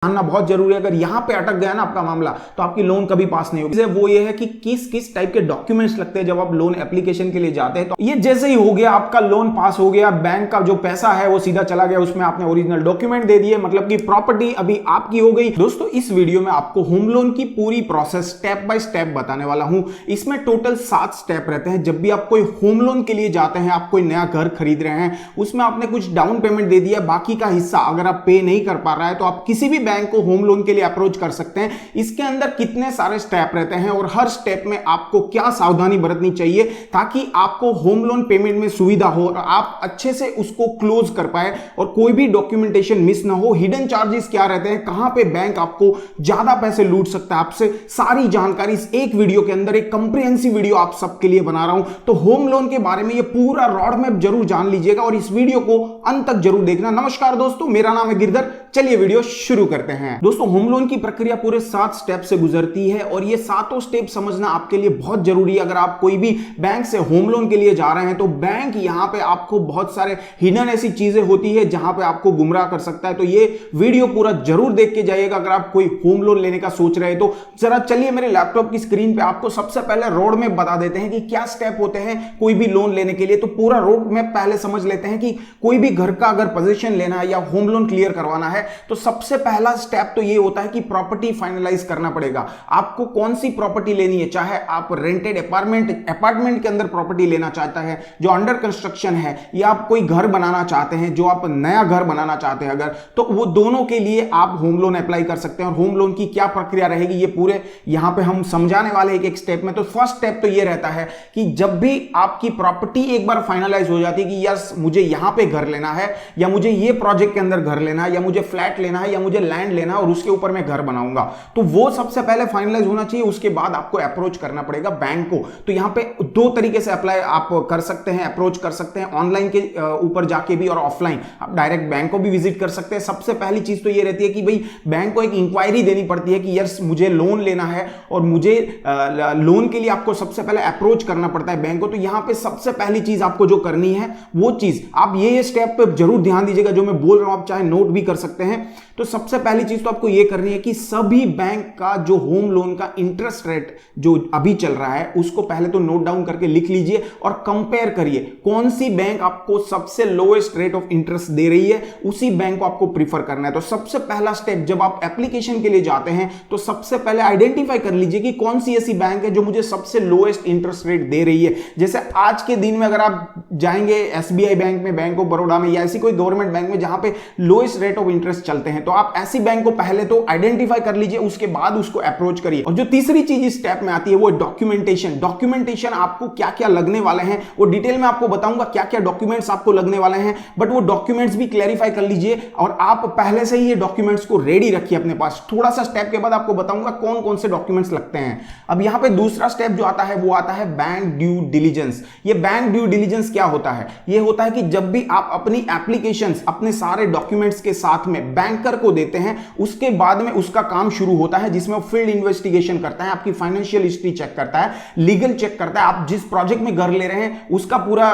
जानना बहुत जरूरी है। अगर यहां पे अटक गया ना आपका मामला तो आपकी लोन कभी पास नहीं होगी। वो ये है कि किस किस टाइप के डॉक्यूमेंट्स लगते हैं जब आप लोन एप्लीकेशन के लिए जाते हैं। तो ये जैसे ही हो गया आपका लोन पास हो गया, बैंक का जो पैसा है वो सीधा चला गया, उसमें आपने ओरिजिनल डॉक्यूमेंट दे दिए, मतलब कि प्रॉपर्टी अभी आपकी हो गई। दोस्तों इस वीडियो में आपको होम लोन की पूरी प्रोसेस स्टेप बाय स्टेप बताने वाला हूं। इसमें टोटल 7 स्टेप रहते हैं। जब भी आप कोई होम लोन के लिए जाते हैं, आप कोई नया घर खरीद रहे हैं, उसमें आपने कुछ डाउन पेमेंट दे दिया, बाकी का हिस्सा अगर आप पे नहीं कर पा रहा है तो आप किसी भी बैंक को होम लोन के लिए अप्रोच कर सकते हैं। इसके अंदर कितने सारे स्टेप रहते हैं और हर स्टेप में आपको क्या सावधानी बरतनी चाहिए ताकि आपको होम लोन पेमेंट में सुविधा हो और आप अच्छे से उसको क्लोज कर पाए और कोई भी डॉक्यूमेंटेशन मिस ना हो। हिडन चार्जेस क्या रहते हैं, कहां पे बैंक आपको ज्यादा पैसे लूट सकता है, आपसे सारी जानकारी इस एक वीडियो के अंदर, एक कंप्रिहेंसिव वीडियो आप सबके लिए बना रहा हूं। तो होम लोन के बारे में ये पूरा रोड मैप जरूर जान लीजिएगा और इस वीडियो को अंत तक जरूर देखना। नमस्कार दोस्तों, मेरा नाम है गिरधर। चलिए वीडियो शुरू करते हैं। दोस्तों होम लोन की प्रक्रिया पूरे 7 स्टेप से गुजरती है और ये सातों स्टेप समझना आपके लिए बहुत जरूरी है। अगर आप कोई भी बैंक से होम लोन के लिए जा रहे हैं तो बैंक यहां पे आपको बहुत सारे हिडन ऐसी चीजें होती है जहां पे आपको गुमराह कर सकता है। तो ये वीडियो पूरा जरूर देख के जाइएगा। अगर आप कोई होम लोन लेने का सोच रहे हैं तो जरा चलिए मेरे लैपटॉप की स्क्रीन पे आपको सबसे पहले रोड मैप बता देते हैं कि क्या स्टेप होते हैं कोई भी लोन लेने के लिए। तो पूरा रोड मैप पहले समझ लेते हैं कि कोई भी घर का अगर पोजीशन लेना है या होम लोन क्लियर करवाना है तो सबसे पहला स्टेप तो ये होता है कि प्रॉपर्टी फाइनलाइज करना पड़ेगा। आपको कौन सी प्रॉपर्टी लेनी है, चाहे आप रेंटेड अपार्टमेंट के अंदर प्रॉपर्टी लेना चाहता है जो अंडर कंस्ट्रक्शन है, या आप कोई घर बनाना चाहते हैं जो आप नया घर बनाना चाहते हैं अगर, तो वो दोनों के लिए आप होम लोन अप्लाई कर सकते हैं। और होम लोन की क्या प्रक्रिया रहेगी ये पूरे यहां पे हम समझाने वाले हैं एक स्टेप में। तो फर्स्ट स्टेप तो ये रहता है कि जब भी आपकी प्रॉपर्टी एक बार फाइनलाइज हो जाती है कि यस मुझे यहां पे घर लेना है, या मुझे ये प्रोजेक्ट के अंदर घर लेना है, या मुझे फ्लैट लेना है, या मुझे लैंड लेना है और उसके ऊपर मैं घर बनाऊंगा, तो वो सबसे पहले फाइनलाइज होना चाहिए। उसके बाद आपको अप्रोच करना पड़ेगा बैंक को। तो यहां पे 2 तरीके से अप्लाई आप कर सकते हैं, अप्रोच कर सकते हैं, ऑनलाइन के ऊपर जाके भी और ऑफलाइन आप डायरेक्ट बैंक को भी विजिट कर सकते हैं। सबसे पहली चीज तो ये रहती है कि भाई बैंक को एक इंक्वायरी देनी पड़ती है कि यस मुझे लोन लेना है और मुझे लोन के लिए आपको सबसे पहले अप्रोच करना पड़ता है बैंक को। तो यहां पे सबसे पहली चीज आपको जो करनी है वो चीज आप ये स्टेप पे जरूर ध्यान दीजिएगा जो मैं बोल रहा हूं, आप चाहे नोट भी कर सकते हैं। तो सबसे पहली चीज तो आपको यह करनी है कि सभी बैंक का जो होम लोन का इंटरेस्ट रेट जो अभी चल रहा है उसको पहले तो नोट डाउन करके लिख लीजिए और कंपेयर करिए कौन सी बैंक आपको सबसे लोएस्ट रेट ऑफ इंटरेस्ट दे रही है, उसी बैंक को आपको प्रीफर करना है। तो सबसे पहला स्टेप जब आप एप्लीकेशन के लिए जाते हैं तो सबसे पहले आइडेंटिफाई कर लीजिए कि कौन सी ऐसी बैंक है जो मुझे सबसे लोएस्ट इंटरेस्ट रेट दे रही है। जैसे आज के दिन में अगर आप जाएंगे एसबीआई बैंक में, बैंक ऑफ बड़ौदा में, या ऐसी कोई गवर्नमेंट बैंक में जहां पे लोएस्ट रेट ऑफ इंटरेस्ट चलते हैं, तो आप ऐसी बैंक को पहले तो आइडेंटिफाई कर लीजिए, उसके बाद उसको अप्रोच करिए। और जो तीसरी चीज इस स्टेप में आती है वो डॉक्यूमेंटेशन। डॉक्यूमेंटेशन आपको क्या क्या लगने वाले हैं वो डिटेल में आपको बताऊंगा, क्या क्या डॉक्यूमेंट्स आपको लगने वाले हैं, बट वो डॉक्यूमेंट्स भी क्लैरिफाई कर लीजिए और आप पहले से ही ये डॉक्यूमेंट्स को रेडी रखिए अपने पास। थोड़ा सा स्टेप के बाद आपको बताऊंगा कौन कौन से डॉक्यूमेंट्स लगते हैं। अब यहां पे दूसरा स्टेप जो आता है वो आता है बैंक ड्यू डिलीजेंस। ये बैंक ड्यू डिलीजेंस क्या होता है? ये होता है कि जब भी आप अपनी एप्लीकेशंस अपने सारे डॉक्यूमेंट्स के साथ में बैंकर को देते हैं, उसके बाद में उसका काम शुरू होता है जिसमें वो फील्ड इन्वेस्टिगेशन करता है, आपकी फाइनेंशियल हिस्ट्री चेक करता है, लीगल चेक करता है, आप जिस प्रोजेक्ट में घर ले रहे हैं उसका पूरा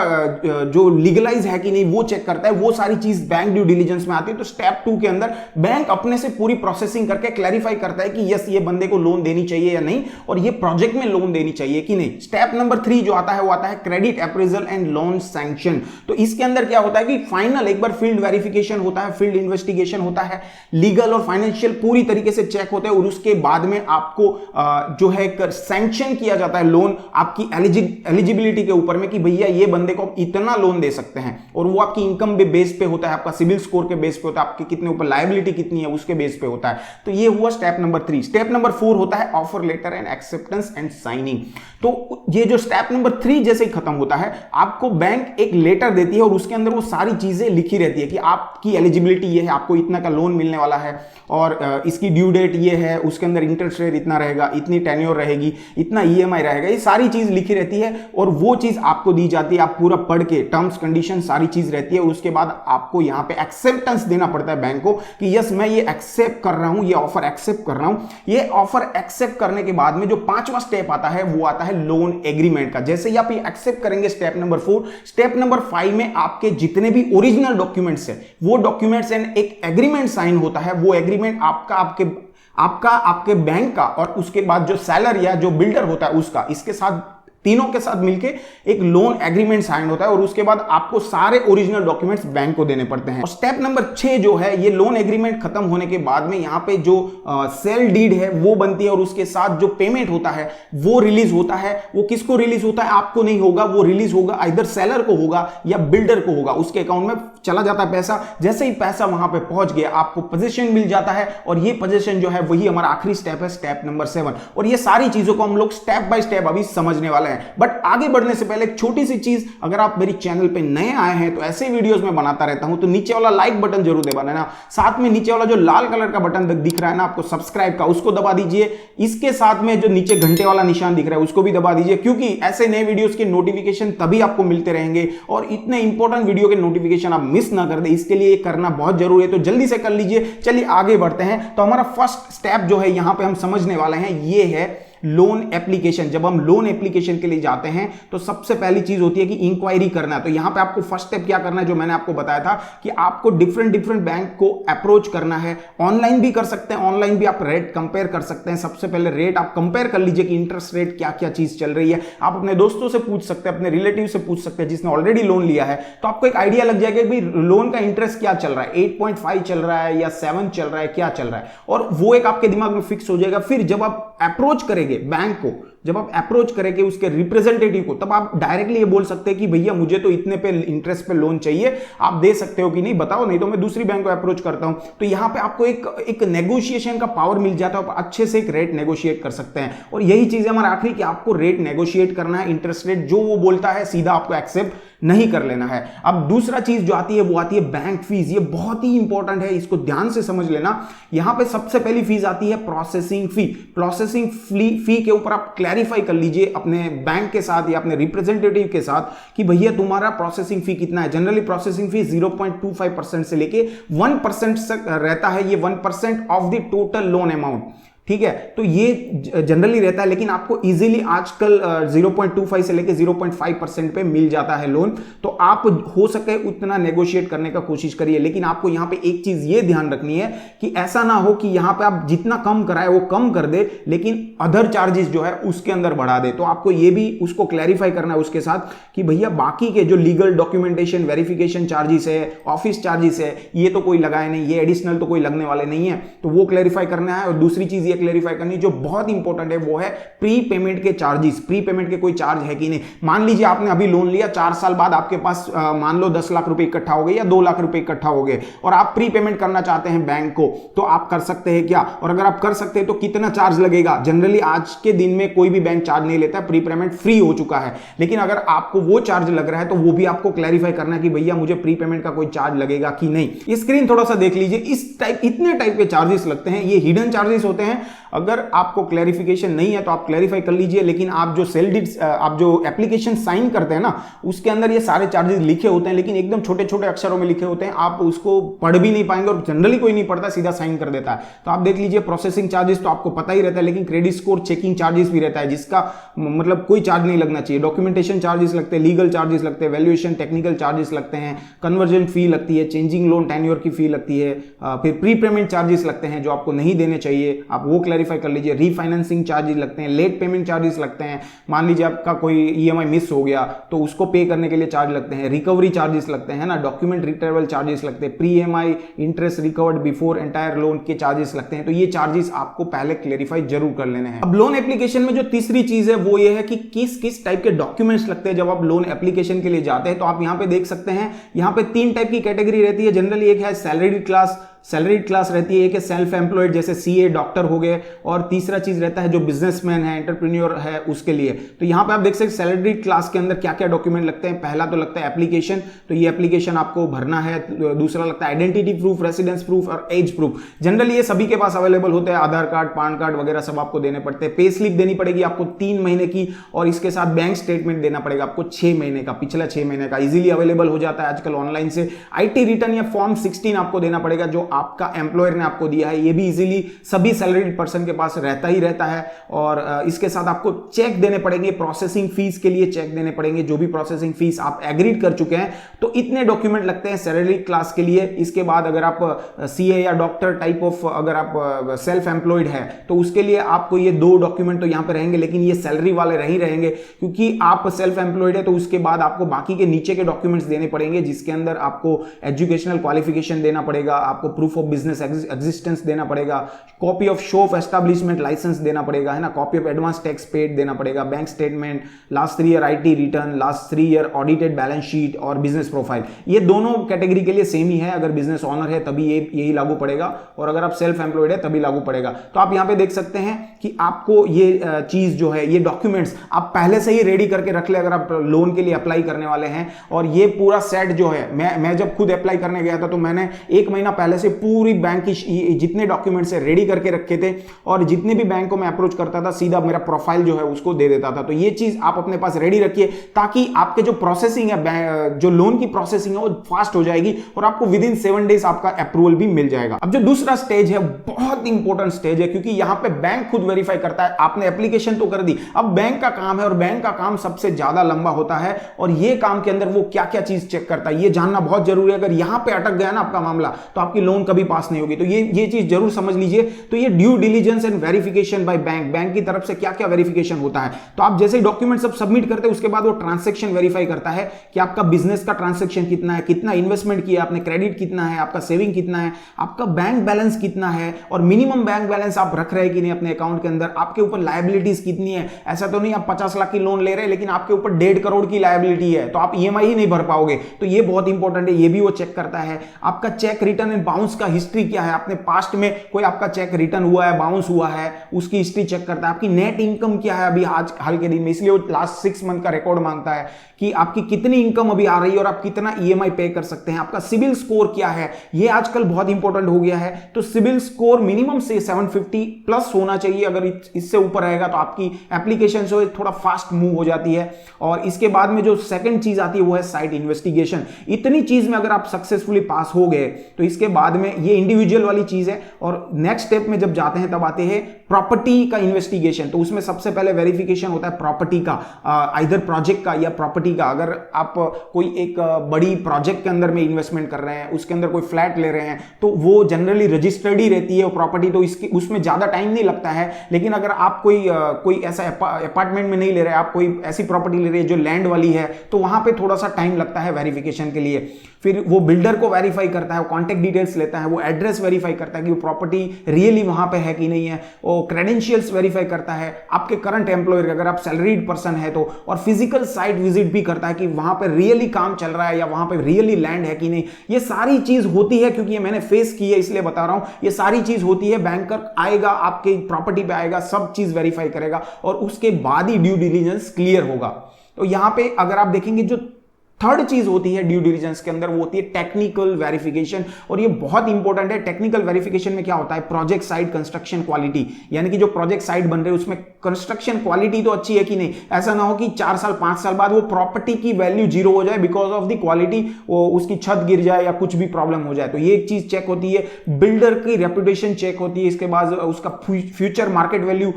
जो लीगलाइज है कि नहीं वो चेक करता है। वो सारी चीज बैंक ड्यू डिलीजेंस में आती है। तो स्टेप 2 के अंदर बैंक अपने से पूरी प्रोसेसिंग करके क्लैरिफाई करता है कि यस ये बंदे को लोन देनी चाहिए या नहीं, और ये प्रोजेक्ट में लोन देनी चाहिए कि नहीं। स्टेप नंबर 3 जो आता है वो आता है credit appraisal and loan sanction. तो इसके अंदर क्या होता है कि फाइनल एक बार फील्ड वेरिफिकेशन होता है, फील्ड इन्वेस्टिगेशन होता है, लीगल और फाइनेंशियल पूरी तरीके से चेक होते हैं और उसके बाद में आपको जो है सैंक्शन किया जाता है लोन आपकी एलिजिबिलिटी के ऊपर में कि भैया ये बंदे को इतना लोन दे सकते हैं। और वो आपकी इनकम बेस पे होता है, आपका सिविल स्कोर के बेस पे होता है, आपके कितने ऊपर लायबिलिटी कितनी है उसके बेस पे होता है। तो ये हुआ स्टेप नंबर 3। स्टेप नंबर 4 होता है offer letter and acceptance and signing. तो ये जो स्टेप नंबर 3 जैसे ही खत्म होता है आपको बैंक एक लेटर देती है और उसके अंदर वो सारी चीजें लिखी रहती है कि आपकी एलिजिबिलिटी ये है, आपको इतना का लोन मिलने वाला है और इसकी ड्यू डेट ये है, उसके अंदर इंटरेस्ट रेट इतना रहेगा, इतनी टेन्योर रहेगी, इतना ईएमआई रहेगा, ये सारी चीज लिखी रहती है और वो चीज आपको दी जाती है। आप पूरा पढ़ के टर्म्स कंडीशन सारी चीज रहती है। उसके बाद आपको यहां पे एक्सेप्टेंस देना पड़ता है बैंक को कि यस मैं ये एक्सेप्ट कर रहा हूं, ये ऑफर एक्सेप्ट कर रहा हूं। ये ऑफर एक्सेप्ट करने के बाद में जो 5वां स्टेप आता है वो आता है लोन एग्रीमेंट का। जैसे ही आप ये एक्सेप्ट करेंगे स्टेप नंबर 4, स्टेप नंबर 5 में आपके जितने भी ओरिजिनल डॉक्यूमेंट्स है वो डॉक्यूमेंट्स एंड एक एग्रीमेंट साइन साइन होता है वो एग्रीमेंट आपके बैंक का और उसके बाद जो सेलर या जो बिल्डर होता है उसका, इसके साथ तीनों के साथ मिलके एक लोन एग्रीमेंट साइन होता है और उसके बाद आपको सारे ओरिजिनल डॉक्यूमेंट्स बैंक को देने पड़ते हैं। और स्टेप नंबर 6 जो है, ये लोन एग्रीमेंट खत्म होने के बाद में यहाँ पे जो सेल डीड है वो बनती है और उसके साथ जो पेमेंट होता है वो रिलीज होता है। वो किसको रिलीज होता है? आपको नहीं होगा, वो रिलीज होगा आइदर सेलर को होगा या बिल्डर को होगा। उसके अकाउंट में चला जाता है पैसा। जैसे ही पैसा वहां पे पहुंच गया आपको पोजीशन मिल जाता है और ये पोजीशन जो है वही हमारा आखिरी स्टेप है, स्टेप नंबर 7। और ये सारी चीजों को हम लोग स्टेप बाय स्टेप अभी समझने वाले हैं। बट आगे बढ़ने से पहले एक छोटी सी चीज, अगर आप मेरी चैनल पे नए आए हैं तो ऐसे वीडियोस में बनाता रहता हूं, तो नीचे वाला लाइक बटन जरूर दबा देना। साथ में नीचे वाला जो लाल कलर का बटन दिख रहा है ना आपको सब्सक्राइब का, उसको दबा दीजिए। इसके साथ में जो नीचे घंटे वाला निशान दिख रहा है उसको भी दबा दीजिए, क्योंकि ऐसे नए वीडियोस के नोटिफिकेशन तभी आपको मिलते रहेंगे और इतने इंपॉर्टेंट वीडियो के नोटिफिकेशन आप मिस ना कर दे, इसके लिए करना बहुत जरूरी है। तो जल्दी से कर लीजिए। चलिए आगे बढ़ते हैं। तो हमारा फर्स्ट स्टेप जो है यहां पे हम समझने वाले हैं, ये है लोन एप्लीकेशन। जब हम लोन एप्लीकेशन के लिए जाते हैं तो सबसे पहली चीज होती है कि इंक्वायरी करना है। तो यहां पे आपको फर्स्ट स्टेप क्या करना है, जो मैंने आपको बताया था कि आपको डिफरेंट बैंक को अप्रोच करना है। ऑनलाइन भी कर सकते हैं, ऑनलाइन भी आप रेट कंपेयर कर सकते हैं। सबसे पहले रेट आप कंपेयर कर लीजिए कि इंटरेस्ट रेट क्या क्या चीज चल रही है। आप अपने दोस्तों से पूछ सकते हैं, अपने रिलेटिव से पूछ सकते हैं जिसने ऑलरेडी लोन लिया है, तो आपको एक आइडिया लग जाएगा कि भाई लोन का इंटरेस्ट क्या चल रहा है, 8.5 चल रहा है या 7 चल रहा है, क्या चल रहा है, और वो एक आपके दिमाग में फिक्स हो जाएगा। फिर जब आप अप्रोच करेंगे बैंक को, जब आप अप्रोच करेंगे उसके रिप्रेजेंटेटिव को, तब आप डायरेक्टली ये बोल सकते हैं कि भैया मुझे तो इतने पे इंटरेस्ट पे लोन चाहिए, आप दे सकते हो कि नहीं बताओ, नहीं तो मैं दूसरी बैंक को अप्रोच करता हूं। तो यहां पे आपको एक नेगोशिएशन का पावर मिल जाता है, आप अच्छे से एक रेट नेगोशिएट कर सकते हैं। और यही चीज है हमारा आखिरी कि आपको रेट नेगोशिएट करना है। इंटरेस्ट रेट जो वो बोलता है सीधा आपको एक्सेप्ट नहीं कर लेना है। अब दूसरा चीज जो आती है वो आती है बैंक फीस। ये बहुत ही इंपॉर्टेंट है, इसको ध्यान से समझ लेना। यहां पे सबसे पहली फीस आती है प्रोसेसिंग फी। प्रोसेसिंग फी के ऊपर आप क्लैरिफाई कर लीजिए अपने बैंक के साथ या अपने रिप्रेजेंटेटिव के साथ कि भैया तुम्हारा प्रोसेसिंग फी कितना है। जनरली प्रोसेसिंग फी 0.25% से लेके 1% तक रहता है। ये 1% of the total loan amount, ठीक है। तो ये जनरली रहता है, लेकिन आपको इजीली आजकल 0.25 से लेके 0.5% पे मिल जाता है लोन। तो आप हो सके उतना नेगोशिएट करने का कोशिश करिए। लेकिन आपको यहां पे एक चीज ये ध्यान रखनी है कि ऐसा ना हो कि यहां पे आप जितना कम कराए वो कम कर दे, लेकिन अदर चार्जेस जो है उसके अंदर बढ़ा दे। तो आपको ये भी उसको क्लैरिफाई करना है उसके साथ कि भैया बाकी के जो लीगल डॉक्यूमेंटेशन वेरिफिकेशन चार्जेस है, ऑफिस चार्जेस है, ये तो कोई लगाए नहीं, ये एडिशनल तो कोई लगने वाले नहीं है। तो वो क्लैरिफाई करना है। और दूसरी चीज क्लैरिफाई करनी जो बहुत इंपॉर्टेंट है वो है प्री पेमेंट के चार्जेस। प्री पेमेंट के कोई चार्ज है कि नहीं। मान लीजिए आपने अभी लोन लिया, 4 साल बाद आपके पास मान लो 10 लाख रुपए इकट्ठा हो गए या 2 लाख रुपए इकट्ठा हो गए और आप प्री पेमेंट करना चाहते हैं बैंक को, तो आप कर सकते हैं क्या? और अगर आप कर सकते हैं तो कितना चार्ज लगेगा? जनरली आज के दिन में कोई भी बैंक चार्ज नहीं लेता, प्री पेमेंट फ्री हो चुका है। लेकिन अगर आपको वो चार्ज लग रहा है तो वो भी आपको क्लैरिफाई करना है कि भैया मुझे प्री पेमेंट का कोई चार्ज लगेगा कि नहीं। स्क्रीन थोड़ा सा देख लीजिए, इतने टाइप के चार्जेस लगते हैं, ये हिडन चार्जेस होते हैं। अगर आपको क्लैरिफिकेशन नहीं है तो आप क्लैरिफाई कर लीजिए। लेकिन आप जो आप जो एप्लीकेशन साइन करते हैं ना, उसके अंदर ये सारे चार्जेस लिखे होते हैं, लेकिन एकदम छोटे छोटे अक्षरों में लिखे होते हैं, आप उसको पढ़ भी नहीं पाएंगे और जनरली कोई नहीं पढ़ता, सीधा साइन कर देता है। तो आप देख लीजिए, प्रोसेसिंग चार्जेस तो आपको पता ही रहता है, लेकिन क्रेडिट स्कोर चेकिंग चार्जेस भी रहता है, जिसका मतलब कोई चार्ज नहीं लगना चाहिए। डॉक्यूमेंटेशन चार्जेस लगते हैं, लीगल चार्जेस लगते हैं, वैल्यूएशन टेक्निकल चार्जेस लगते हैं, कन्वर्जन फी लगती है, चेंजिंग लोन टेन्योर की फी लगती है, फिर प्री पेमेंट चार्जेस लगते हैं जो आपको नहीं देने चाहिए, आप वो क्लैरिफाई कर लीजिए। रीफाइनेंसिंग चार्जेस लगते हैं, लेट पेमेंट चार्जेस लगते हैं। मान लीजिए आपका कोई ईएमआई मिस हो गया तो उसको पे करने के लिए चार्ज लगते हैं, रिकवरी चार्जेस लगते हैं ना, डॉक्यूमेंट रिट्रीवल चार्जेस लगते हैं, pre EMI interest recovered before entire loan के चार्जेस लगते हैं। तो ये चार्जेस आपको पहले क्लैरिफाई जरूर कर लेने हैं। अब लोन एप्लीकेशन में जो तीसरी चीज है वो ये है कि किस किस टाइप के डॉक्यूमेंट्स लगते हैं जब आप लोन एप्लीकेशन के लिए जाते हैं। तो आप यहां पे देख सकते हैं, यहां पे 3 टाइप की कैटेगरी रहती है जनरली। एक है सैलरीड क्लास रहती है, एक है सेल्फ एम्प्लॉयड जैसे सीए डॉक्टर हो गए, और तीसरा चीज रहता है जो बिजनेसमैन है, एंटरप्रेन्योर है, उसके लिए। तो यहां पे आप देख सकते हैं सैलरीड क्लास के अंदर क्या क्या डॉक्यूमेंट लगते हैं। पहला तो लगता है एप्लीकेशन, तो ये एप्लीकेशन आपको भरना है। दूसरा लगता है आइडेंटिटी प्रूफ, रेसिडेंस प्रूफ और एज प्रूफ। जनरली ये सभी के पास अवेलेबल होते हैं, आधार कार्ड, पैन कार्ड वगैरह सब आपको देने पड़ते हैं। पे स्लिप देनी पड़ेगी आपको 3 महीने की, और इसके साथ बैंक स्टेटमेंट देना पड़ेगा आपको 6 महीने का, पिछला 6 महीने का। इजीली अवेलेबल हो जाता है आजकल ऑनलाइन से। IT रिटर्न या फॉर्म 16 आपको देना पड़ेगा, जो आपका एम्प्लॉयर ने आपको दिया है, ये भी इजीली सभी सैलरीड पर्सन के पास रहता ही रहता है। और इसके साथ आपको चेक देने पड़ेंगे, प्रोसेसिंग फीस के लिए चेक देने पड़ेंगे, जो भी प्रोसेसिंग फीस आप एग्रीड कर चुके हैं। तो इतने डॉक्यूमेंट लगते हैं सैलरी क्लास के लिए। इसके बाद अगर आप सीए या डॉक्टर टाइप ऑफ, अगर आप सेल्फ एम्प्लॉयड है तो उसके लिए आपको ये 2 डॉक्यूमेंट तो यहां पे रहेंगे, लेकिन ये सैलरी वाले रह ही रहेंगे, क्योंकि आप सेल्फ एम्प्लॉयड है। तो उसके बाद आपको बाकी के नीचे के डॉक्यूमेंट्स देने पड़ेंगे, जिसके अंदर आपको एजुकेशनल क्वालिफिकेशन देना पड़ेगा, आपको प्रूफ ऑफ बिजनेस एग्जिस्टेंस देना पड़ेगा, copy of show of establishment license देना पड़ेगा, है ना, copy of advance tax paid देना पड़ेगा, bank statement, last 3 year IT return, last 3 year audited balance sheet और बिजनेस प्रोफाइल। ये दोनों कैटेगरी के लिए सेम ही है। अगर बिजनेस ऑनर है तभी यही लागू पड़ेगा, और अगर आप सेल्फ एम्प्लॉयड है तभी लागू पड़ेगा। तो आप यहां पे देख सकते हैं कि आपको ये चीज जो है, ये डॉक्यूमेंट्स आप पहले से ही रेडी करके रख ले अगर आप लोन के लिए अप्लाई करने वाले हैं। और ये पूरा सेट जो है, मैं जब खुद अप्लाई करने गया था तो मैंने 1 महीना पहले से पूरी बैंक की जितने डॉक्यूमेंट्स है रेडी करके रखे थे, और जितने भी बैंक को मैं अप्रोच करता था सीधा मेरा प्रोफाइल जो है उसको दे देता था। तो ये चीज आप अपने पास रेडी रखिए, ताकि आपके जो प्रोसेसिंग है, जो लोन की प्रोसेसिंग है वो फास्ट हो जाएगी, और आपको विद इन 7 डेज आपका अप्रूवल भी मिल जाएगा। अब जो दूसरा स्टेज है बहुत इंपॉर्टेंट स्टेज है, क्योंकि यहां पे बैंक खुद वेरीफाई करता है। आपने एप्लीकेशन तो कर दी, अब बैंक का काम है, और बैंक का काम सबसे ज्यादा लंबा होता है, और ये काम के अंदर वो क्या क्या चीज चेक करता है ये जानना बहुत जरूरी है। अगर यहां पे अटक गया ना आपका मामला, तो आपकी लोन कभी पास नहीं होगी। तो ये चीज जरूर समझ लीजिए। तो ये due diligence and verification by bank की तरफ से क्या क्या वेरिफिकेशन होता है। तो आप जैसे डॉक्यूमेंट सब सबमिट करते हैं, उसके बाद वो ट्रांसैक्शन वेरीफाई करता है कि आपका बिजनेस का ट्रांसैक्शन कितना है, कितना इन्वेस्टमेंट किया आपने, क्रेडिट कितना है, आपका सेविंग कितना है, आपका बैंक बैलेंस कितना है, और मिनिमम बैंक बैलेंस आप रख रहे हैं कि नहीं अपने अकाउंट के अंदर, आपके ऊपर लायबिलिटीज कितनी है। ऐसा तो नहीं आप 50 लाख की लोन ले रहे हैं लेकिन आपके ऊपर 1.5 करोड़ की लायबिलिटी है, तो आप ईएमआई ही नहीं भर पाओगे। तो ये बहुत इंपॉर्टेंट है, ये भी वो चेक करता है। आपका चेक रिटर्न एंड बाउंस का हिस्ट्री क्या है, आपने पास्ट में कोई आपका चेक रिटर्न हुआ है, बाउंस हुआ है, उसकी हिस्ट्री चेक करता है। आपकी नेट इनकम क्या है अभी आज हाल के दिन में, इसलिए वो लास्ट 6 मंथ का रिकॉर्ड मांगता है कि आपकी कितनी इनकम अभी आ रही है और आप कितना ईएमआई पे कर सकते हैं। आपका सिविल स्कोर क्या है, ये आजकल बहुत इंपॉर्टेंट हो गया है। तो सिविल स्कोर मिनिमम से 750 प्लस होना चाहिए। अगर इससे ऊपर रहेगा तो आपकी एप्लीकेशन जो है थोड़ा फास्ट मूव हो जाती है। और इसके बाद में जो सेकंड चीज आती है वो है साइट इन्वेस्टिगेशन। इतनी चीज में अगर आप सक्सेसफुली पास हो गए तो इसके बाद में ये इंडिविजुअल वाली चीज है। और नेक्स्ट स्टेप में जब जाते हैं तब आते हैं प्रॉपर्टी का इन्वेस्टिगेशन। तो उसमें सबसे पहले वेरिफिकेशन होता है प्रॉपर्टी का, आइदर प्रोजेक्ट का या प्रॉपर्टी का। अगर आप कोई एक बड़ी प्रोजेक्ट के अंदर में इन्वेस्टमेंट कर रहे हैं, उसके अंदर कोई फ्लैट ले रहे हैं, तो वो जनरली रजिस्टर्ड ही रहती है वो प्रॉपर्टी, तो इसकी उसमें ज्यादा टाइम नहीं लगता है। लेकिन अगर आप कोई ऐसा अपार्टमेंट में नहीं ले रहे, आप कोई ऐसी प्रॉपर्टी ले रहे हैं जो लैंड वाली है, तो वहां पे थोड़ा सा टाइम लगता है वेरिफिकेशन के लिए। फिर वो बिल्डर को वेरीफाई करता है, वो कॉन्टेक्ट डिटेल्स लेता है, वो एड्रेस वेरीफाई करता है कि वो प्रॉपर्टी रियली वहां पे है कि नहीं है, वो क्रेडेंशियल्स वेरीफाई करता है आपके करंट एम्प्लॉयर, अगर आप सैलरीड पर्सन है तो, और फिजिकल साइट विजिट भी करता है कि वहां पे रियली काम चल रहा है या वहां पे रियली लैंड है कि नहीं। ये सारी चीज होती है, क्योंकि ये मैंने फेस की है इसलिए बता रहा हूं। ये सारी चीज होती है, बैंकर आएगा आपके प्रॉपर्टी पे आएगा, सब चीज वेरीफाई करेगा और उसके बाद ही ड्यू डिलीजेंस क्लियर होगा। तो यहां पे अगर आप देखेंगे जो थर्ड चीज होती है ड्यू डिलीजेंस के अंदर, वो होती है टेक्निकल वेरिफिकेशन। और ये बहुत इंपॉर्टेंट है। टेक्निकल वेरिफिकेशन में क्या होता है, प्रोजेक्ट साइट कंस्ट्रक्शन क्वालिटी, यानी कि जो प्रोजेक्ट साइट बन रहे हैं उसमें कंस्ट्रक्शन क्वालिटी तो अच्छी है कि नहीं। ऐसा ना हो कि 4 साल 5 साल बाद वो प्रॉपर्टी की वैल्यू 0 हो जाए बिकॉज ऑफ द क्वालिटी, उसकी छत गिर जाए या कुछ भी प्रॉब्लम हो जाए। तो ये एक चीज चेक होती है। बिल्डर की रेपुटेशन चेक होती है। इसके बाद उसका फ्यूचर मार्केट वैल्यू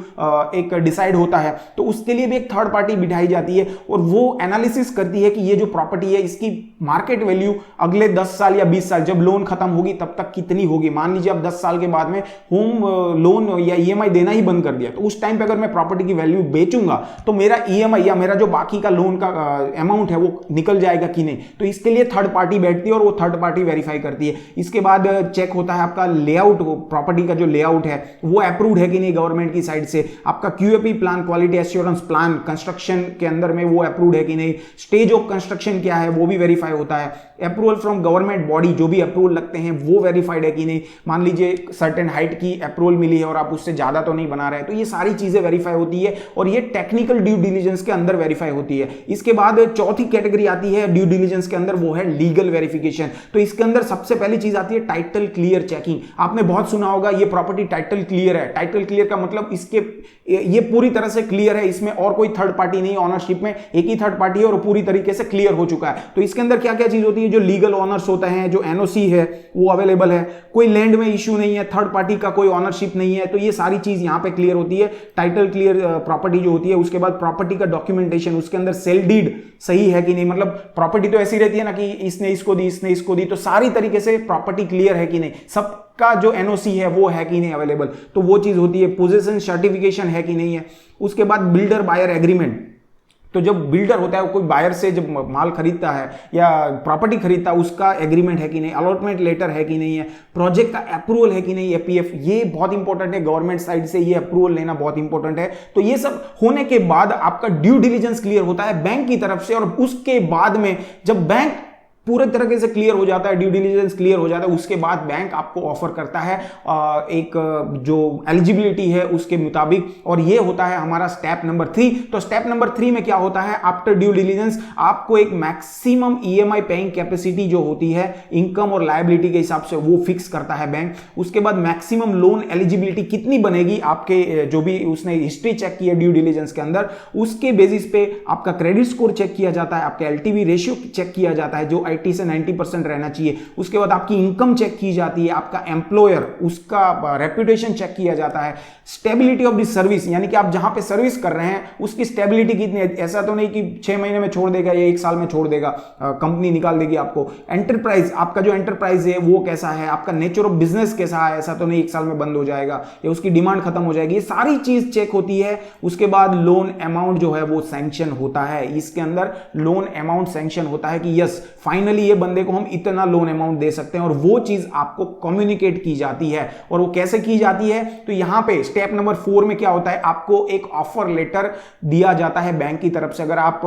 एक डिसाइड होता है, तो उसके लिए भी एक थर्ड पार्टी बिठाई जाती है और वो एनालिसिस करती है कि ये जो प्रॉपर्टी है इसकी मार्केट वैल्यू अगले 10 साल या 20 साल जब लोन खत्म होगी तब तक कितनी होगी। मान लीजिए आप 10 साल के बाद में होम लोन या ईएमआई देना ही बंद कर दिया, तो उस टाइम पे अगर मैं प्रॉपर्टी की वैल्यू बेचूंगा तो मेरा ईएमआई या मेरा जो बाकी का लोन का अमाउंट है वो निकल जाएगा कि नहीं। तो इसके लिए थर्ड पार्टी बैठती है और वो थर्ड पार्टी वेरीफाई करती है। इसके बाद चेक होता है आपका लेआउट, प्रॉपर्टी का जो लेआउट है वो अप्रूव्ड है कि नहीं गवर्नमेंट की साइड से। आपका QAP plan, quality assurance plan construction के अंदर में वो अप्रूव्ड है कि नहीं। स्टेज ऑफ कंस्ट्रक्शन क्या है वो भी वेरीफाई होता है। अप्रूवल फ्रॉम गवर्नमेंट बॉडी, जो भी अप्रूवल लगते हैं वो वेरीफाइड है कि नहीं। मान लीजिए सर्टेन हाइट की अप्रूवल मिली है और आप उससे ज्यादा तो नहीं बना रहे, तो ये सारी चीजें वेरीफाई होती है और ये टेक्निकल ड्यू डिलीजेंस के अंदर वेरीफाई होती है। इसके बाद चौथी कैटेगरी आती है ड्यू डिलीजेंस के अंदर, वो है लीगल वेरिफिकेशन। तो इसके अंदर सबसे पहली चीज आती है टाइटल क्लियर चेकिंग। आपने बहुत सुना होगा ये प्रॉपर्टी टाइटल क्लियर है। टाइटल क्लियर का मतलब इसके ये पूरी तरह से क्लियर है, इसमें और कोई थर्ड पार्टी नहीं, ऑनरशिप में एक ही थर्ड पार्टी है और पूरी तरीके से क्लियर हो चुका है। तो इसके अंदर क्या क्या चीज होती है, जो लीगल ऑनर्स होते हैं, जो एनओसी है वो अवेलेबल है, कोई लैंड में इश्यू नहीं है, थर्ड पार्टी का कोई ऑनरशिप नहीं है, तो ये सारी चीज यहां पे क्लियर होती है। टाइटल क्लियर प्रॉपर्टी जो होती है, उसके बाद प्रॉपर्टी का डॉक्यूमेंटेशन, उसके अंदर सेल डीड सही है कि नहीं, मतलब प्रॉपर्टी तो ऐसी रहती है ना कि इसने इसको दी, इसने इसको दी, तो सारी तरीके से प्रॉपर्टी क्लियर है कि नहीं, सबका जो एनओसी है वो है कि नहीं अवेलेबल, तो वो चीज होती है। पोजीशन सर्टिफिकेशन है कि नहीं है। उसके बाद बिल्डर बायर एग्रीमेंट, तो जब बिल्डर होता है कोई बायर से जब माल खरीदता है या प्रॉपर्टी खरीदता है, उसका एग्रीमेंट है कि नहीं, अलॉटमेंट लेटर है कि नहीं है, प्रोजेक्ट का अप्रूवल है कि नहीं, एपीएफ, ये बहुत इंपॉर्टेंट है, गवर्नमेंट साइड से ये अप्रूवल लेना बहुत इंपॉर्टेंट है। तो ये सब होने के बाद आपका ड्यू डिलिजेंस क्लियर होता है बैंक की तरफ से, और उसके बाद में जब बैंक पूरे तरीके से क्लियर हो जाता है, ड्यू डिलिजेंस क्लियर हो जाता है, उसके बाद बैंक आपको ऑफर करता है एक जो एलिजिबिलिटी है उसके मुताबिक, और ये होता है हमारा स्टेप नंबर 3। तो स्टेप नंबर 3 में क्या होता है, आफ्टर ड्यू डिलिजेंस आपको एक मैक्सिमम ईएमआई पेइंग कैपेसिटी जो होती है इनकम और लायबिलिटी के हिसाब से वो फिक्स करता है बैंक। उसके बाद मैक्सिमम लोन एलिजिबिलिटी कितनी बनेगी, आपके जो भी उसने हिस्ट्री चेक की है ड्यू डिलिजेंस के अंदर, उसके बेसिस पे आपका क्रेडिट स्कोर चेक किया जाता है, आपका एलटीवी रेशियो चेक किया जाता है जो 80 से 90% रहना चाहिए। उसके बाद आपकी इनकम चेक की जाती है, आपका एम्प्लॉयर उसका रेपुटेशन चेक किया जाता है, स्टेबिलिटी ऑफ द सर्विस, यानी कि आप जहां पे सर्विस कर रहे हैं उसकी स्टेबिलिटी कितनी है, ऐसा तो नहीं कि 6 महीने में छोड़ देगा या 1 साल में छोड़ देगा, कंपनी निकाल देगी आपको। एंटरप्राइज, आपका जो एंटरप्राइज है वो कैसा है, आपका नेचर ऑफ बिजनेस कैसा है, ऐसा तो नहीं 1 साल में बंद हो जाएगा या उसकी डिमांड खत्म हो जाएगी, ये सारी चीज चेक होती है। उसके बाद लोन अमाउंट जो है वो सैंक्शन होता है, इसके अंदर लोन अमाउंट सैंक्शन होता है कि यस फाइनली ये बंदे को हम इतना लोन अमाउंट दे सकते हैं, और वो चीज आपको कम्युनिकेट की जाती है। और वो कैसे की जाती है, तो यहां पे स्टेप नंबर 4 में क्या होता है, आपको एक ऑफर लेटर दिया जाता है बैंक की तरफ से। अगर आप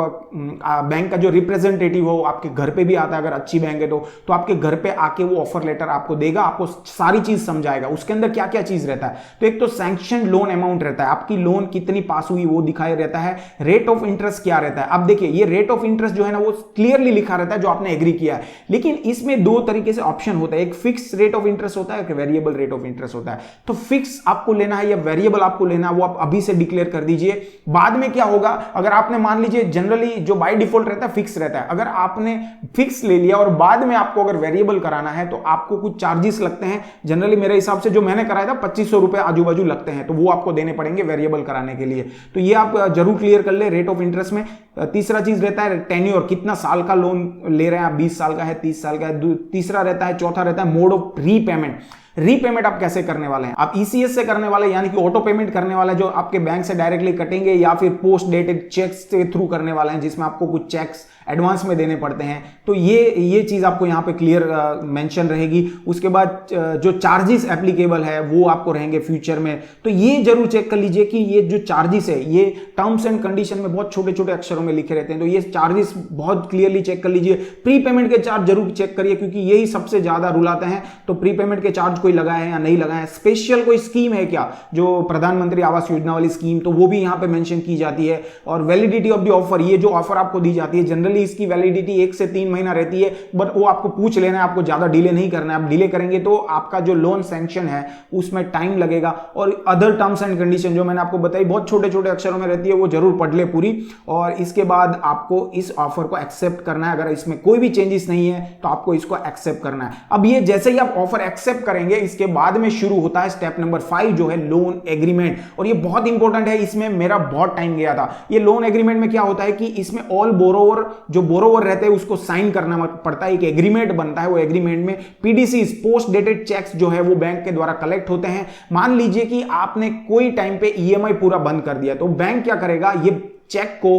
बैंक का जो रिप्रेजेंटेटिव हो आपके घर पे भी आता है, अगर अच्छी बैंक है तो आपके घर पे आके वो ऑफर लेटर आपको देगा, आपको सारी चीज समझाएगा उसके अंदर क्या क्या चीज रहता है। तो एक तो सैंक्शन लोन अमाउंट रहता है, आपकी लोन कितनी पास हुई वो दिखाई रहता है, रेट ऑफ इंटरेस्ट क्या रहता है। अब देखिए ये रेट ऑफ इंटरेस्ट जो है ना वो क्लियरली लिखा रहता है जो आपने एग्री किया है, लेकिन इसमें 2 तरीके से ऑप्शन होता है, एक फिक्स रेट ऑफ इंटरेस्ट होता है, एक वेरिएबल रेट ऑफ इंटरेस्ट होता है। तो फिक्स आपको लेना है या वेरिएबल आपको लेना है वो आप अभी से डिक्लेयर कर दीजिए। बाद में क्या होगा, अगर आपने मान लीजिए जनरली जो बाय डिफॉल्ट रहता है फिक्स रहता है, अगर आपने फिक्स ले लिया और बाद में आपको अगर वेरिएबल कराना है तो आपको कुछ चार्जेस लगते हैं। जनरली मेरे हिसाब से जो मैंने कराया था 2500 रुपए आजू बाजू लगते हैं, तो वो आपको देने पड़ेंगे वेरिएबल कराने के लिए। तो ये आप जरूर क्लियर कर ले रेट ऑफ इंटरेस्ट में। तीसरा चीज रहता है टेन्योर, कितना साल का लोन ले रहे हैं आप, 20 साल का है, 30 साल का है। तीसरा रहता है, चौथा रहता है मोड ऑफ रीपेमेंट। रीपेमेंट आप कैसे करने वाले हैं, आप ईसीएस से करने वाले यानी कि ऑटो पेमेंट करने वाले जो आपके बैंक से डायरेक्टली कटेंगे, या फिर पोस्ट डेटेड चेक्स के थ्रू करने वाले हैं जिसमें आपको कुछ चेक्स एडवांस में देने पड़ते हैं। तो ये चीज आपको यहां पे क्लियर मेंशन रहेगी। उसके बाद जो चार्जेस एप्लीकेबल है वो आपको रहेंगे फ्यूचर में, तो ये जरूर चेक कर लीजिए कि ये जो चार्जेस है ये टर्म्स एंड कंडीशन में बहुत छोटे छोटे अक्षरों में लिखे रहते हैं, तो ये चार्जेस बहुत क्लियरली चेक कर लीजिए। प्री पेमेंट के चार्ज जरूर चेक करिए क्योंकि यही सबसे ज्यादा रुलाते हैं। तो प्री पेमेंट के चार्ज कोई लगाए हैं या नहीं लगाए हैं, स्पेशल कोई स्कीम है क्या, जो प्रधानमंत्री आवास योजना वाली स्कीम, तो वो भी यहां पे मेंशन की जाती है। और वैलिडिटी ऑफ द ऑफर, ये जो ऑफर आपको दी जाती है जनरली इसकी वैलिडिटी 1 से 3 महीना रहती है, बट वो आपको पूछ लेना है, आपको ज्यादा डिले नहीं करना है। आप डिले करेंगे तो आपका जो लोन सैंक्शन है उसमें टाइम लगेगा। और अदर टर्म्स एंड कंडीशन जो मैंने आपको बताई बहुत छोटे छोटे अक्षरों में रहती है, वो जरूर पढ़ ले पूरी। और इसके बाद आपको इस ऑफर को एक्सेप्ट करना है, अगर इसमें कोई भी चेंजेस नहीं है तो आपको इसको एक्सेप्ट करना है। अब ये जैसे ही आप ऑफर एक्सेप्ट करेंगे इसके बाद में शुरू होता है स्टेप नंबर 5 जो है लोन एग्रीमेंट। और ये बहुत इंपॉर्टेंट है, इसमें मेरा बहुत टाइम गया था। ये लोन एग्रीमेंट में क्या होता है कि इसमें ऑल बोरोवर जो बोरोवर रहते हैं उसको साइन करना पड़ता है, एक एग्रीमेंट बनता है। वो एग्रीमेंट में पीडीसी पोस्ट डेटेड चेक्स जो है वो बैंक के द्वारा कलेक्ट होते हैं। मान लीजिए कि आपने कोई टाइम पे ईएमआई पूरा बंद कर दिया, तो बैंक क्या करेगा, ये चेक को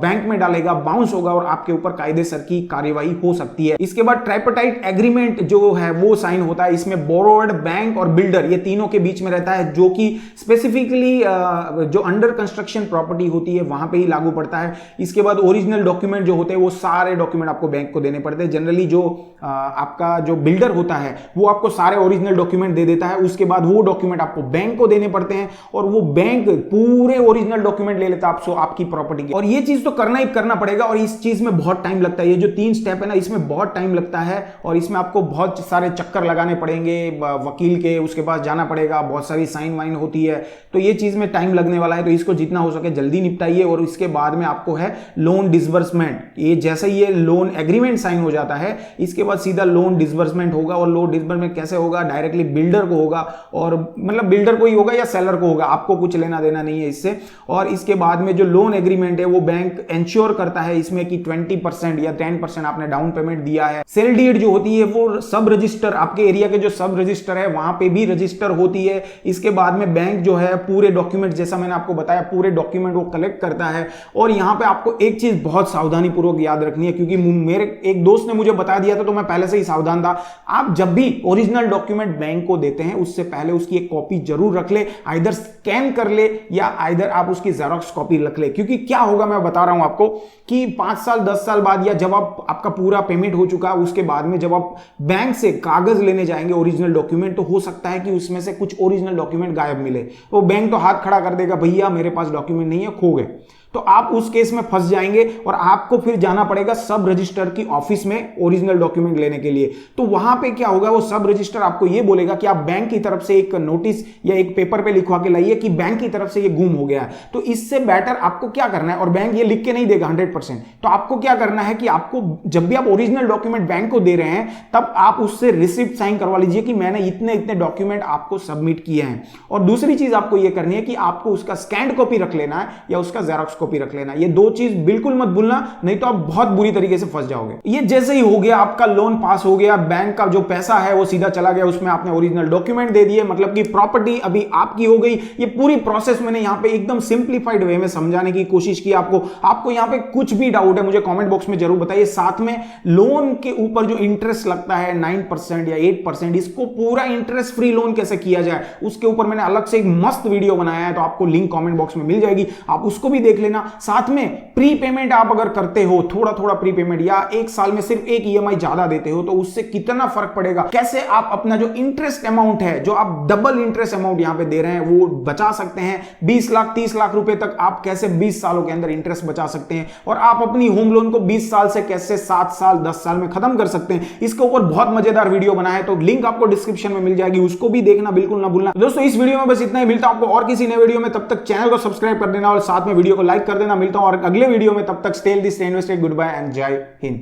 बैंक में डालेगा, बाउंस होगा और आपके ऊपर कायदेसर की कार्यवाही हो सकती है। इसके बाद ट्राइपार्टाइट एग्रीमेंट जो है वो साइन होता है। इसमें बोरोवर्ड, बैंक और बिल्डर ये तीनों के बीच में रहता है, जो कि स्पेसिफिकली जो अंडर कंस्ट्रक्शन प्रॉपर्टी होती है वहां पे ही लागू पड़ता है। इसके बाद ओरिजिनल डॉक्यूमेंट जो होते हैं वो सारे डॉक्यूमेंट आपको बैंक को देने पड़ते हैं। जनरली जो आपका जो बिल्डर होता है वो आपको सारे ओरिजिनल डॉक्यूमेंट दे देता है, उसके बाद वो डॉक्यूमेंट आपको बैंक को देने पड़ते हैं और वो बैंक पूरे ओरिजिनल डॉक्यूमेंट ले लेता है आपकी आपकी प्रॉपर्टी की। और ये चीज तो करना ही करना पड़ेगा और इस चीज में बहुत टाइम लगता है। ये जो 3 स्टेप है ना, इसमें बहुत टाइम लगता है और इसमें आपको बहुत सारे चक्कर लगाने पड़ेंगे वकील के, उसके पास जाना पड़ेगा, बहुत सारी साइन वाइन होती है, तो ये चीज में टाइम लगने वाला है। तो इसको जितना हो सके जल्दी निपटाइए और इसके बाद में आपको है लोन डिसबर्समेंट। ये जैसे ही ये लोन एग्रीमेंट साइन हो जाता है, इसके बाद सीधा लोन डिसबर्समेंट होगा। और लोन डिसबर्समेंट कैसे होगा? डायरेक्टली बिल्डर को होगा, और मतलब बिल्डर को ही होगा या सेलर को होगा, आपको कुछ लेना देना नहीं है इससे। और इसके बाद में जो लोन एग्रीमेंट है वो बैंक इंश्योर करता है इसमें कि 20% या 10% आपने डाउन पेमेंट दिया है। सेल डीड जो होती है वो सब रजिस्टर, आपके एरिया के जो सब रजिस्टर है वहां पे भी रजिस्टर होती है। इसके बाद में बैंक जो है पूरे डॉक्यूमेंट, जैसा मैंने आपको बताया, पूरे डॉक्यूमेंट वो कलेक्ट करता है। और यहां पे आपको एक चीज बहुत सावधानी पूर्वक याद रखनी है, क्योंकि मेरे एक दोस्त ने मुझे बता दिया था तो मैं पहले से ही सावधान था। आप जब भी ओरिजिनल डॉक्यूमेंट बैंक को देते हैं उससे पहले उसकी एक कॉपी जरूर रख ले, आइदर स्कैन कर ले या आइदर आप उसकी जेरॉक्स कॉपी रख ले। क्योंकि क्या होगा मैं बता रहा हूं आपको कि 5 साल 10 साल बाद या जब आपका पूरा पेमेंट हो चुका है उसके बाद में जब आप बैंक से कागज लेने जाएंगे ओरिजिनल डॉक्यूमेंट, तो हो सकता है कि उसमें से कुछ ओरिजिनल डॉक्यूमेंट गायब मिले। वो बैंक तो हाथ खड़ा कर देगा, भैया मेरे पास डॉक्यूमेंट नहीं है, खो गए। तो आप उस केस में फंस जाएंगे और आपको फिर जाना पड़ेगा सब रजिस्टर की ऑफिस में ओरिजिनल डॉक्यूमेंट लेने के लिए। तो वहां पे क्या होगा, वो सब रजिस्टर आपको ये बोलेगा कि आप बैंक की तरफ से एक नोटिस या एक पेपर पे लिखवा के लाइए कि बैंक की तरफ से ये गुम हो गया है। तो इससे बेटर आपको क्या करना है, और बैंक ये लिख के नहीं देगा 100%, तो आपको क्या करना है कि आपको जब भी आप ओरिजिनल डॉक्यूमेंट बैंक को दे रहे हैं तब आप उससे रिसिप्ट साइन करवा लीजिए कि मैंने इतने इतने डॉक्यूमेंट आपको सबमिट किए हैं। और दूसरी चीज आपको यह करनी है कि आपको उसका स्कैन्ड कॉपी रख लेना है या उसका जेरॉक्स कॉपी रख लेना। ये 2 चीज बिल्कुल मत भूलना, नहीं तो आप बहुत बुरी तरीके से फंस जाओगे। ये जैसे ही हो गया, आपका लोन पास हो गया, बैंक का जो पैसा है वो सीधा चला गया, उसमें आपने ओरिजिनल डॉक्यूमेंट दे दिए, मतलब कि प्रॉपर्टी अभी आपकी हो गई। ये पूरी प्रोसेस मैंने यहां पे एकदम सिंप्लीफाइड वे में समझाने की कोशिश की आपको यहां पे कुछ भी डाउट है मुझे कमेंट बॉक्स में जरूर बताइए। साथ में लोन के ऊपर जो इंटरेस्ट लगता है 9% या 8%, इसको पूरा इंटरेस्ट फ्री लोन कैसे किया जाए उसके ऊपर मैंने अलग से एक मस्त वीडियो बनाया है, तो आपको लिंक कमेंट बॉक्स में मिल जाएगी, आप उसको भी देख लेना। साथ में प्री पेमेंट आप अगर करते हो, थोड़ा थोड़ा प्री पेमेंट, या एक साल में सिर्फ एक ईएमआई ज्यादा देते हो, तो उससे कितना फर्क पड़ेगा, कैसे आप अपना जो इंटरेस्ट अमाउंट है, जो आप डबल इंटरेस्ट अमाउंट यहां पे दे रहे हैं, वो बचा सकते हैं। 20 लाख 30 लाख रुपए तक आप कैसे 20 सालों के अंदर इंटरेस्ट बचा सकते हैं, और आप अपनी होम लोन को 20 साल से कैसे 7 साल 10 साल में खत्म कर सकते हैं। इसके ऊपर बहुत मजेदार वीडियो बनाया है, तो लिंक आपको डिस्क्रिप्शन में मिल जाएगी, उसको भी देखना बिल्कुल ना भूलना। दोस्तों इस वीडियो में बस इतना ही, मिलता हूं आपको और किसी नए वीडियो में, तब तक चैनल को सब्सक्राइब कर देना और साथ में वीडियो को लाइक कर देना। मिलता हूं और अगले वीडियो में, तब तक stay healthy, stay invested, good bye and जय हिंद।